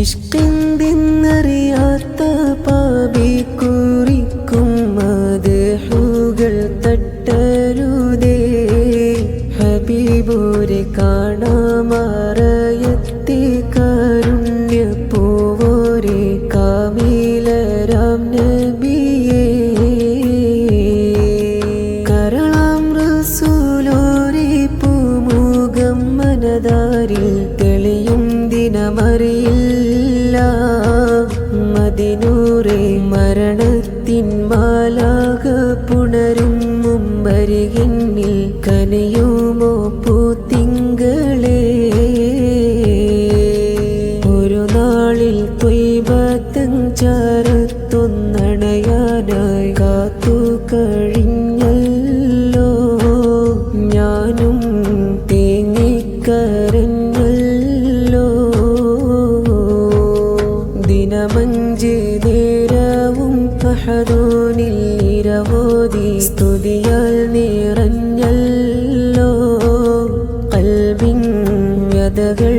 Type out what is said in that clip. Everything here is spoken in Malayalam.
ഇഷ്കെന്തെന്നറിയാത്ത പാപി കുറിക്കും മദ്ഹുകൾ തട്ടരുതേ. ഹബീബോരെ കാണാമറയത്തെ കാരുണ്യ പൂവോരെ കാമിലരാം നബിയേ. കരളാം റസൂലോരെ പൂമുഖം മനതാരിൽ തെളിയും ദിനമറിയില്ല. മദിനൂറെ മരണത്തിൻ മാലാക പുണരും മുമ്പരികിന്നിൽ കനിയുമോ പൂത്തിങ്കളേ. ഒരു നാളിൽ ത്വയ്ബത്തൻ ചാരത്തൊന്നണയാനായി കാത്തു കഴിഞ്ഞല്ലോ. ഞാനും തേങ്ങിക്കരഞ്ഞല്ലോ. ദിനമഞ്ച് നേരവും അഹദൂനിൽ ഇരവോതി സ്തുതിയാൽ നിറഞ്ഞല്ലോ. ഖൽബിൻ വ്യതകൾ